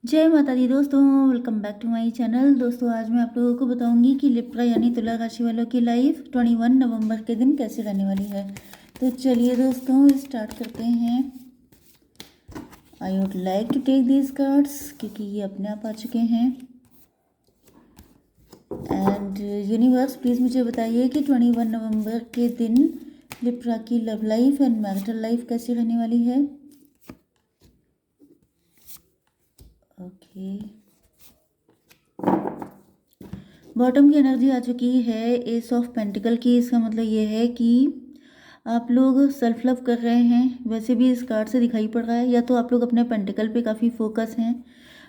जय माता दी दोस्तों, welcome back to my channel. दोस्तों आज मैं आप लोगों को बताऊंगी कि लिब्रा यानी तुला राशि वालों की लाइफ 21 नवंबर के दिन कैसे रहने वाली है। तो चलिए दोस्तों स्टार्ट करते हैं। I would like to take these cards क्योंकि ये अपने आप आ चुके हैं। एंड यूनिवर्स प्लीज़ मुझे बताइए कि 21 नवंबर के दिन लिब्रा की love life and marital life कैसी रहने वाली है। ओके, बॉटम की एनर्जी आ चुकी है एस ऑफ पेंटिकल की। इसका मतलब ये है कि आप लोग सेल्फ लव कर रहे हैं। वैसे भी इस कार्ड से दिखाई पड़ रहा है, या तो आप लोग अपने पेंटिकल पे काफ़ी फोकस हैं।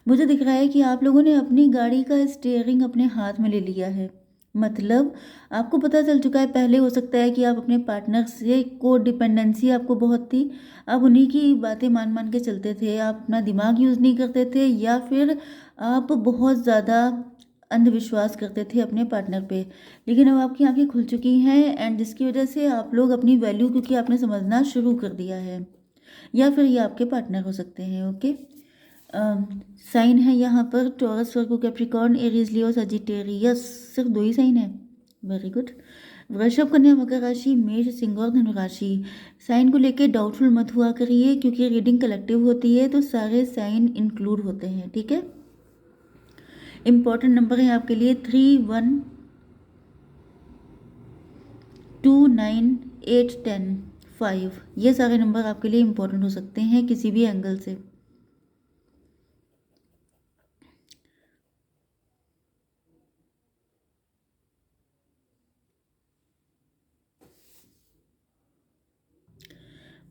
मुझे दिख रहा है कि आप लोगों ने अपनी गाड़ी का स्टीयरिंग अपने हाथ में ले लिया है। मतलब आपको पता चल चुका है, पहले हो सकता है कि आप अपने पार्टनर से को डिपेंडेंसी आपको बहुत थी। आप उन्हीं की बातें मान मान के चलते थे, आप अपना दिमाग यूज़ नहीं करते थे, या फिर आप बहुत ज़्यादा अंधविश्वास करते थे अपने पार्टनर पे। लेकिन अब आपकी आंखें खुल चुकी हैं एंड जिसकी वजह से आप लोग अपनी वैल्यू क्योंकि आपने समझना शुरू कर दिया है, या फिर ये आपके पार्टनर हो सकते हैं। ओके, साइन है यहाँ पर टॉरस, वर्गो, कैप्रिकॉर्न, एरीज, लियो, सजिटेरियस। सिर्फ दो ही साइन है। Very good. वृषभ, कन्या, मकर राशि, मेष, सिंह और धनु राशि। साइन को लेके डाउटफुल मत हुआ करिए क्योंकि रीडिंग कलेक्टिव होती है तो सारे साइन इंक्लूड होते हैं, ठीक है। इंपॉर्टेंट नंबर है आपके लिए 3, 1, 2, 9, 8, 10, 5। ये सारे नंबर आपके लिए इंपॉर्टेंट हो सकते हैं किसी भी एंगल से।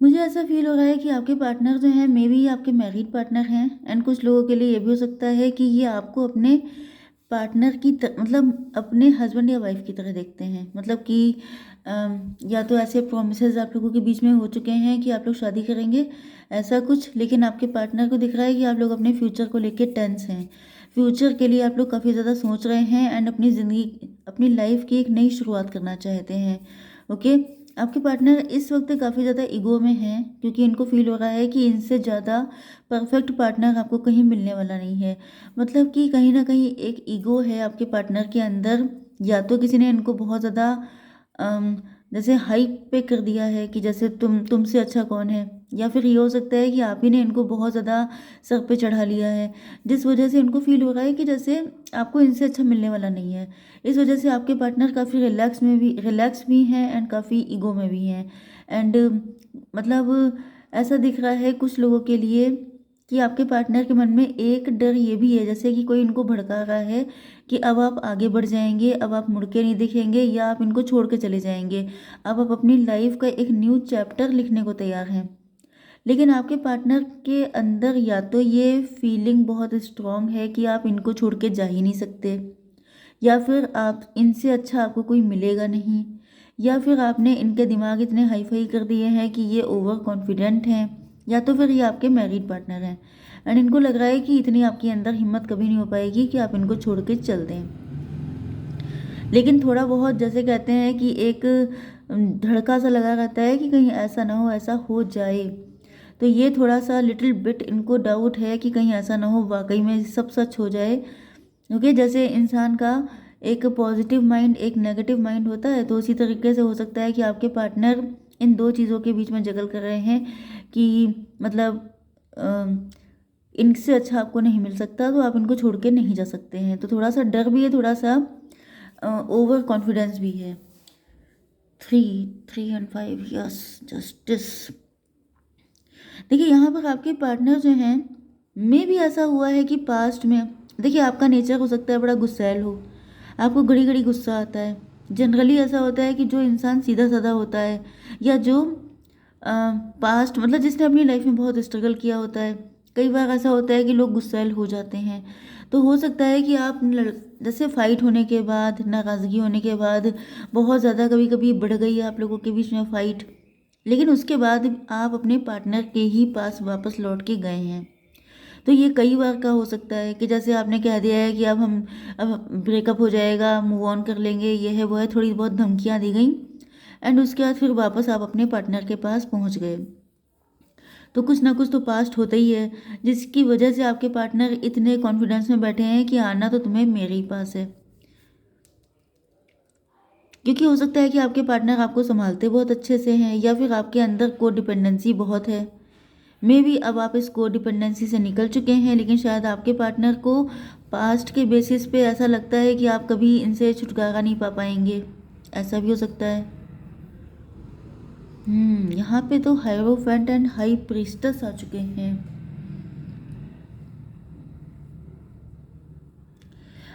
मुझे ऐसा फील हो रहा है कि आपके पार्टनर जो हैं मे बी आपके मैरिड पार्टनर हैं। एंड कुछ लोगों के लिए ये भी हो सकता है कि ये आपको अपने पार्टनर की मतलब अपने हस्बैंड या वाइफ की तरह देखते हैं। मतलब कि या तो ऐसे प्रोमिसेस आप लोगों के बीच में हो चुके हैं कि आप लोग शादी करेंगे, ऐसा कुछ। लेकिन आपके पार्टनर को दिख रहा है कि आप लोग अपने फ्यूचर को लेके टेंस हैं। फ्यूचर के लिए आप लोग काफ़ी ज़्यादा सोच रहे हैं एंड अपनी ज़िंदगी, अपनी लाइफ की एक नई शुरुआत करना चाहते हैं। ओके, आपके पार्टनर इस वक्त काफ़ी ज़्यादा ईगो में हैं क्योंकि इनको फील हो रहा है कि इनसे ज़्यादा परफेक्ट पार्टनर आपको कहीं मिलने वाला नहीं है। मतलब कि कहीं ना कहीं एक ईगो है आपके पार्टनर के अंदर। या तो किसी ने इनको बहुत ज़्यादा जैसे हाइप पे कर दिया है कि जैसे तुमसे अच्छा कौन है, या फिर ये हो सकता है कि आप ही ने इनको बहुत ज़्यादा सर पे चढ़ा लिया है, जिस वजह से इनको फील हो रहा है कि जैसे आपको इनसे अच्छा मिलने वाला नहीं है। इस वजह से आपके पार्टनर काफ़ी रिलैक्स भी हैं एंड काफ़ी ईगो में भी हैं। एंड मतलब ऐसा दिख रहा है कुछ लोगों के लिए कि आपके पार्टनर के मन में एक डर ये भी है जैसे कि कोई इनको भड़का रहा है कि अब आप आगे बढ़ जाएंगे, अब आप मुड़ के नहीं दिखेंगे, या आप इनको छोड़ के चले जाएंगे। अब आप अपनी लाइफ का एक न्यू चैप्टर लिखने को तैयार हैं। लेकिन आपके पार्टनर के अंदर या तो ये फीलिंग बहुत स्ट्रांग है कि आप इनको छोड़ के जा ही नहीं सकते, या फिर आप इनसे अच्छा आपको कोई मिलेगा नहीं, या फिर आपने इनके दिमाग इतने हाई फाई कर दिए हैं कि ये ओवर कॉन्फिडेंट हैं, या तो फिर ये आपके मैरिड पार्टनर हैं एंड इनको लग रहा है कि इतनी आपके अंदर हिम्मत कभी नहीं हो पाएगी कि आप इनको छोड़ के चल दें। लेकिन थोड़ा बहुत जैसे कहते हैं कि एक धड़का सा लगा रहता है कि कहीं ऐसा ना हो, ऐसा हो जाए। तो ये थोड़ा सा लिटिल बिट इनको डाउट है कि कहीं ऐसा ना हो वाकई में सब सच हो जाए। क्योंकि जैसे इंसान का एक पॉजिटिव माइंड एक नेगेटिव माइंड होता है, तो उसी तरीके से हो सकता है कि आपके पार्टनर इन दो चीज़ों के बीच में जगल कर रहे हैं कि मतलब इनसे अच्छा आपको नहीं मिल सकता तो आप इनको छोड़ के नहीं जा सकते हैं। तो थोड़ा सा डर भी है, थोड़ा सा ओवर कॉन्फिडेंस भी है। 3 3 एंड 5, यस, जस्टिस। देखिए यहाँ पर आपके पार्टनर जो हैं, में भी ऐसा हुआ है कि पास्ट में देखिए आपका नेचर हो सकता है बड़ा गुस्सैल हो, आपको घड़ी घड़ी गुस्सा आता है। जनरली ऐसा होता है कि जो इंसान सीधा साधा होता है, या जो पास्ट मतलब जिसने अपनी लाइफ में बहुत स्ट्रगल किया होता है, कई बार ऐसा होता है कि लोग गुस्सैल हो जाते हैं। तो हो सकता है कि आप जैसे फाइट होने के बाद, नाराज़गी होने के बाद, बहुत ज़्यादा कभी कभी बढ़ गई है आप लोगों के बीच में फाइट, लेकिन उसके बाद आप अपने पार्टनर के ही पास वापस लौट के गए हैं। तो ये कई बार का हो सकता है कि जैसे आपने कह दिया है कि अब ब्रेकअप हो जाएगा, मूव ऑन कर लेंगे, ये है वो है, थोड़ी बहुत धमकियाँ दी गई एंड उसके बाद फिर वापस आप अपने पार्टनर के पास पहुंच गए। तो कुछ ना कुछ तो पास्ट होता ही है, जिसकी वजह से आपके पार्टनर इतने कॉन्फिडेंस में बैठे हैं कि आना तो तुम्हें मेरे ही पास है। क्योंकि हो सकता है कि आपके पार्टनर आपको संभालते बहुत अच्छे से हैं, या फिर आपके अंदर को डिपेंडेंसी बहुत है। मे बी अब आप इस को डिपेंडेंसी से निकल चुके हैं, लेकिन शायद आपके पार्टनर को पास्ट के बेसिस पे ऐसा लगता है कि आप कभी इनसे छुटकारा नहीं पा पाएंगे। ऐसा भी हो सकता है। यहाँ पे तो हायरोफेंट एंड हाई प्रीस्टस आ चुके हैं।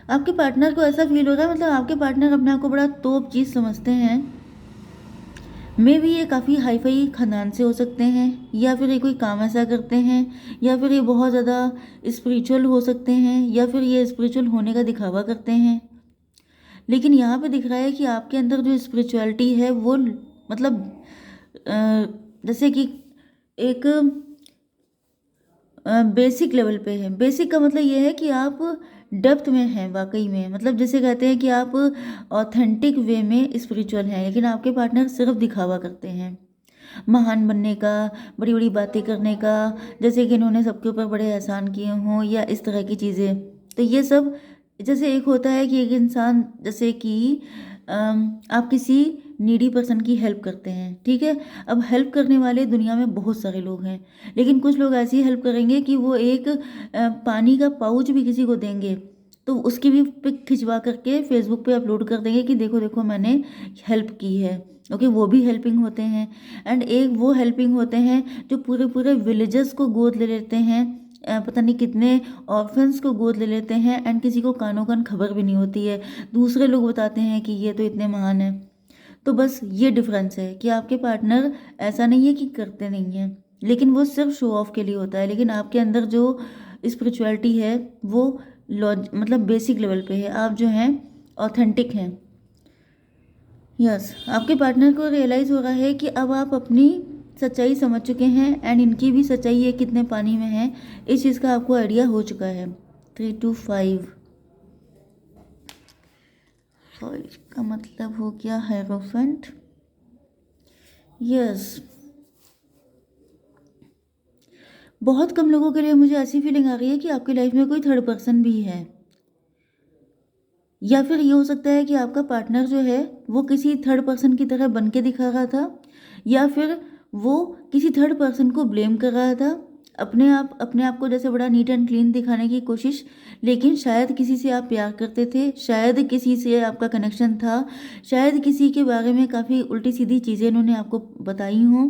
आपके पार्टनर को ऐसा फील हो रहा है, मतलब आपके पार्टनर अपने आप को बड़ा तोप चीज़ समझते हैं। मे भी ये काफ़ी हाई फाई खानदान से हो सकते हैं, या फिर ये कोई काम ऐसा करते हैं, या फिर ये बहुत ज़्यादा स्पिरिचुअल हो सकते हैं, या फिर ये स्पिरिचुअल होने का दिखावा करते हैं। लेकिन यहाँ पे दिख रहा है कि आपके अंदर जो स्पिरिचुअलिटी है वो मतलब जैसे कि एक बेसिक लेवल पे है। बेसिक का मतलब ये है कि आप डेप्थ में हैं वाकई में, मतलब जैसे कहते हैं कि आप ऑथेंटिक वे में स्पिरिचुअल हैं, लेकिन आपके पार्टनर सिर्फ दिखावा करते हैं महान बनने का, बड़ी बड़ी बातें करने का, जैसे कि इन्होंने सबके ऊपर बड़े एहसान किए हों या इस तरह की चीज़ें। तो ये सब जैसे एक होता है कि एक इंसान, जैसे कि आप किसी नीडी पर्सन की हेल्प करते हैं, ठीक है। अब हेल्प करने वाले दुनिया में बहुत सारे लोग हैं, लेकिन कुछ लोग ऐसी हेल्प करेंगे कि वो एक पानी का पाउच भी किसी को देंगे तो उसकी भी पिक खिंचवा करके फेसबुक पे अपलोड कर देंगे कि देखो देखो मैंने हेल्प की है। ओके, वो भी हेल्पिंग होते हैं। एंड एक वो हेल्पिंग होते हैं जो पूरे पूरे विलेजेस को गोद ले लेते हैं, पता नहीं कितने ऑर्फन्स को गोद ले लेते हैं, एंड किसी को कानों कान खबर भी नहीं होती है। दूसरे लोग बताते हैं कि ये तो इतने महान है। तो बस ये डिफरेंस है कि आपके पार्टनर ऐसा नहीं है कि करते नहीं हैं, लेकिन वो सिर्फ शो ऑफ के लिए होता है। लेकिन आपके अंदर जो स्पिरिचुअलिटी है वो मतलब बेसिक लेवल पे है, आप जो हैं ऑथेंटिक हैं। यस, आपके पार्टनर को रियलाइज़ हो रहा है कि अब आप अपनी सच्चाई समझ चुके हैं, एंड इनकी भी सच्चाई है कितने पानी में है, इस चीज़ का आपको आइडिया हो चुका है। 3 to 5 का मतलब हो गया हायरोफेंट। यस, बहुत कम लोगों के लिए मुझे ऐसी फीलिंग आ रही है कि आपकी लाइफ में कोई थर्ड पर्सन भी है, या फिर ये हो सकता है कि आपका पार्टनर जो है वो किसी थर्ड पर्सन की तरह बन के दिखा रहा था, या फिर वो किसी थर्ड पर्सन को ब्लेम कर रहा था, अपने आप को जैसे बड़ा नीट एंड क्लीन दिखाने की कोशिश। लेकिन शायद किसी से आप प्यार करते थे, शायद किसी से आपका कनेक्शन था, शायद किसी के बारे में काफ़ी उल्टी सीधी चीज़ें इन्होंने आपको बताई हों,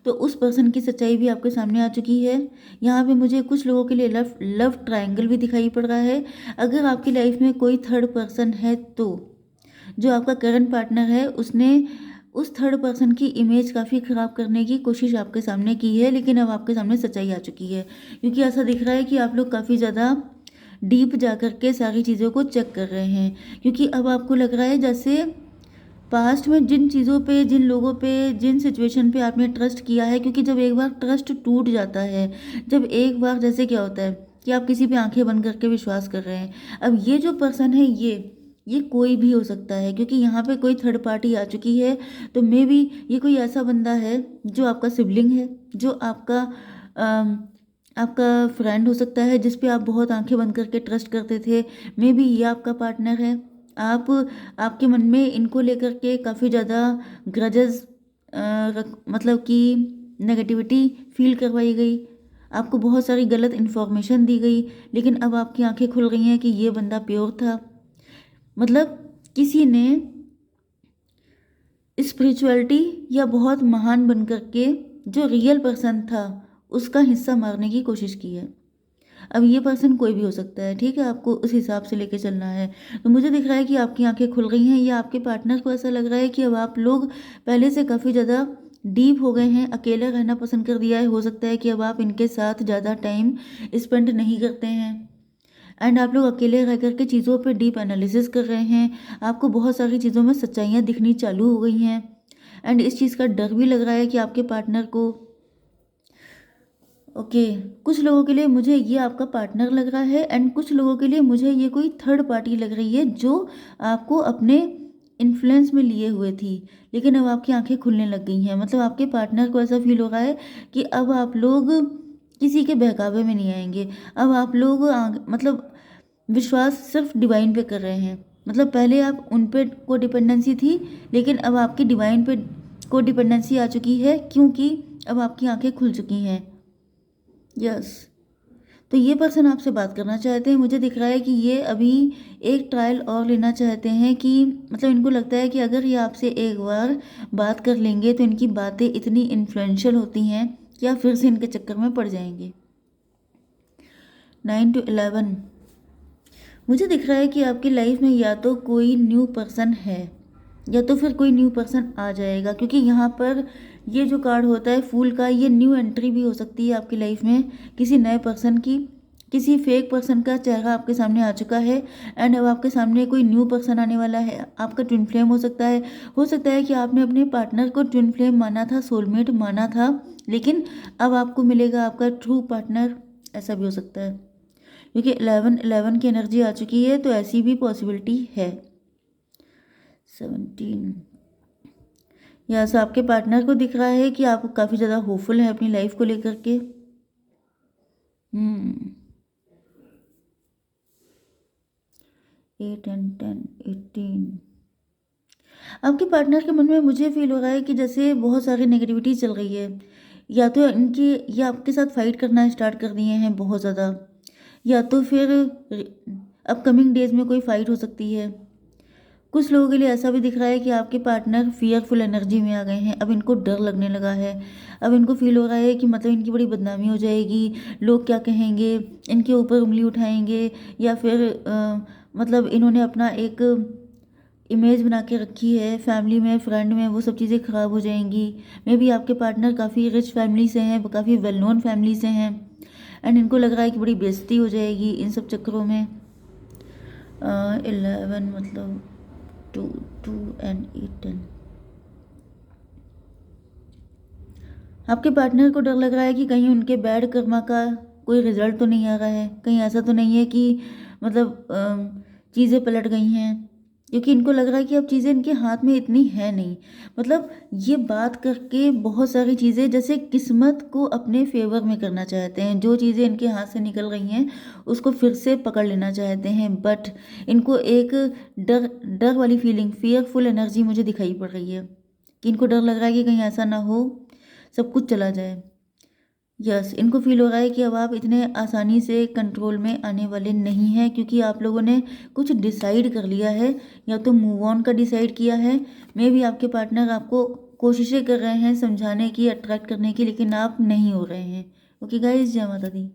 तो उस पर्सन की सच्चाई भी आपके सामने आ चुकी है। यहाँ पे मुझे कुछ लोगों के लिए लव ट्रायंगल भी दिखाई पड़ रहा है। अगर आपकी लाइफ में कोई थर्ड पर्सन है तो जो आपका करंट पार्टनर है उसने उस थर्ड पर्सन की इमेज काफ़ी ख़राब करने की कोशिश आपके सामने की है, लेकिन अब आपके सामने सच्चाई आ चुकी है। क्योंकि ऐसा दिख रहा है कि आप लोग काफ़ी ज़्यादा डीप जा कर के सारी चीज़ों को चेक कर रहे हैं, क्योंकि अब आपको लग रहा है जैसे पास्ट में जिन चीज़ों पे, जिन लोगों पे, जिन सिचुएशन पे आपने ट्रस्ट किया है, क्योंकि जब एक बार ट्रस्ट टूट जाता है, जब एक बार जैसे क्या होता है कि आप किसी पे आंखें बंद करके विश्वास कर रहे हैं, अब ये जो पर्सन है ये कोई भी हो सकता है, क्योंकि यहाँ पे कोई थर्ड पार्टी आ चुकी है। तो मे बी ये कोई ऐसा बंदा है जो आपका सिबलिंग है, जो आपका फ्रेंड हो सकता है जिस पे आप बहुत आंखें बंद करके ट्रस्ट करते थे। मे बी ये आपका पार्टनर है। आपके मन में इनको लेकर के काफ़ी ज़्यादा ग्रजेस मतलब कि नेगेटिविटी फील करवाई गई, आपको बहुत सारी गलत इन्फॉर्मेशन दी गई, लेकिन अब आपकी आंखें खुल गई हैं कि ये बंदा प्योर था। मतलब किसी ने स्पिरिचुअलिटी या बहुत महान बन कर के जो रियल पर्सन था उसका हिस्सा मारने की कोशिश की है। अब ये पर्सन कोई भी हो सकता है, ठीक है, आपको उस हिसाब से लेके चलना है। तो मुझे दिख रहा है कि आपकी आंखें खुल गई हैं, या आपके पार्टनर को ऐसा लग रहा है कि अब आप लोग पहले से काफ़ी ज़्यादा डीप हो गए हैं, अकेला रहना पसंद कर दिया है। हो सकता है कि अब आप इनके साथ ज़्यादा टाइम स्पेंड नहीं करते हैं, एंड आप लोग अकेले रह करके चीज़ों पे डीप एनालिसिस कर रहे हैं। आपको बहुत सारी चीज़ों में सच्चाइयाँ दिखनी चालू हो गई हैं, एंड इस चीज़ का डर भी लग रहा है कि आपके पार्टनर को। ओके, कुछ लोगों के लिए मुझे ये आपका पार्टनर लग रहा है, एंड कुछ लोगों के लिए मुझे ये कोई थर्ड पार्टी लग रही है जो आपको अपने इन्फ्लुएंस में लिए हुए थी, लेकिन अब आपकी आंखें खुलने लग गई हैं। मतलब आपके पार्टनर को ऐसा फील हो रहा है कि अब आप लोग किसी के बहकावे में नहीं आएंगे। अब आप लोग मतलब विश्वास सिर्फ डिवाइन पे कर रहे हैं। मतलब पहले आप उन पे को डिपेंडेंसी थी, लेकिन अब आपकी डिवाइन पे को डिपेंडेंसी आ चुकी है, क्योंकि अब आपकी आंखें खुल चुकी हैं। यस। तो ये पर्सन आपसे बात करना चाहते हैं। मुझे दिख रहा है कि ये अभी एक ट्रायल और लेना चाहते हैं, कि मतलब इनको लगता है कि अगर ये आपसे एक बार बात कर लेंगे तो इनकी बातें इतनी इन्फ्लुएंशियल होती हैं कि आप फिर से इनके चक्कर में पड़ जाएंगे। 9 to 11। मुझे दिख रहा है कि आपकी लाइफ में या तो कोई न्यू पर्सन है या तो फिर कोई न्यू पर्सन आ जाएगा, क्योंकि यहाँ पर ये जो कार्ड होता है फूल का, ये न्यू एंट्री भी हो सकती है आपकी लाइफ में किसी नए पर्सन की। किसी फेक पर्सन का चेहरा आपके सामने आ चुका है एंड अब आपके सामने कोई न्यू पर्सन आने वाला है। आपका ट्विन फ्लेम हो सकता है। हो सकता है कि आपने अपने पार्टनर को ट्विन फ्लेम माना था, सोलमेट माना था, लेकिन अब आपको मिलेगा आपका ट्रू पार्टनर। ऐसा भी हो सकता है, क्योंकि 11 की एनर्जी आ चुकी है, तो ऐसी भी पॉसिबिलिटी है। 17। यहाँ से आपके पार्टनर को दिख रहा है कि आप काफ़ी ज़्यादा होपफुल हैं अपनी लाइफ को लेकर के। 8 and 10, 18। आपके पार्टनर के मन में मुझे फील हो रहा है कि जैसे बहुत सारी नेगेटिविटी चल रही है। या तो इनकी ये आपके साथ फाइट करना स्टार्ट कर दिए हैं बहुत ज़्यादा, या तो फिर अपकमिंग डेज में कोई फाइट हो सकती है। कुछ लोगों के लिए ऐसा भी दिख रहा है कि आपके पार्टनर फियरफुल एनर्जी में आ गए हैं। अब इनको डर लगने लगा है। अब इनको फील हो रहा है कि मतलब इनकी बड़ी बदनामी हो जाएगी, लोग क्या कहेंगे, इनके ऊपर उंगली उठाएंगे, या फिर मतलब इन्होंने अपना एक इमेज बना के रखी है फैमिली में, फ्रेंड में, वो सब चीज़ें ख़राब हो जाएंगी। मे बी आपके पार्टनर काफ़ी रिच फैमिली से हैं, काफ़ी वेल नोन फैमिली से हैं, एंड इनको लग रहा है कि बड़ी बेइज्जती हो जाएगी इन सब चक्करों में। 11 मतलब 2 and 8। आपके पार्टनर को डर लग रहा है कि कहीं उनके बैड कर्मा का कोई रिजल्ट तो नहीं आ रहा है, कहीं ऐसा तो नहीं है कि मतलब चीज़ें पलट गई हैं, क्योंकि इनको लग रहा है कि अब चीज़ें इनके हाथ में इतनी है नहीं। मतलब ये बात करके बहुत सारी चीज़ें जैसे किस्मत को अपने फेवर में करना चाहते हैं। जो चीज़ें इनके हाथ से निकल रही हैं उसको फिर से पकड़ लेना चाहते हैं, बट इनको एक डर डर वाली फीलिंग, फियरफुल एनर्जी मुझे दिखाई पड़ रही है कि इनको डर लग रहा है कि कहीं ऐसा ना हो सब कुछ चला जाए। यस, इनको फील हो रहा है कि अब आप इतने आसानी से कंट्रोल में आने वाले नहीं हैं, क्योंकि आप लोगों ने कुछ डिसाइड कर लिया है, या तो मूव ऑन का डिसाइड किया है। मे भी आपके पार्टनर आपको कोशिशें कर रहे हैं समझाने की, अट्रैक्ट करने की, लेकिन आप नहीं हो रहे हैं। ओके गाइस, जय माता दी।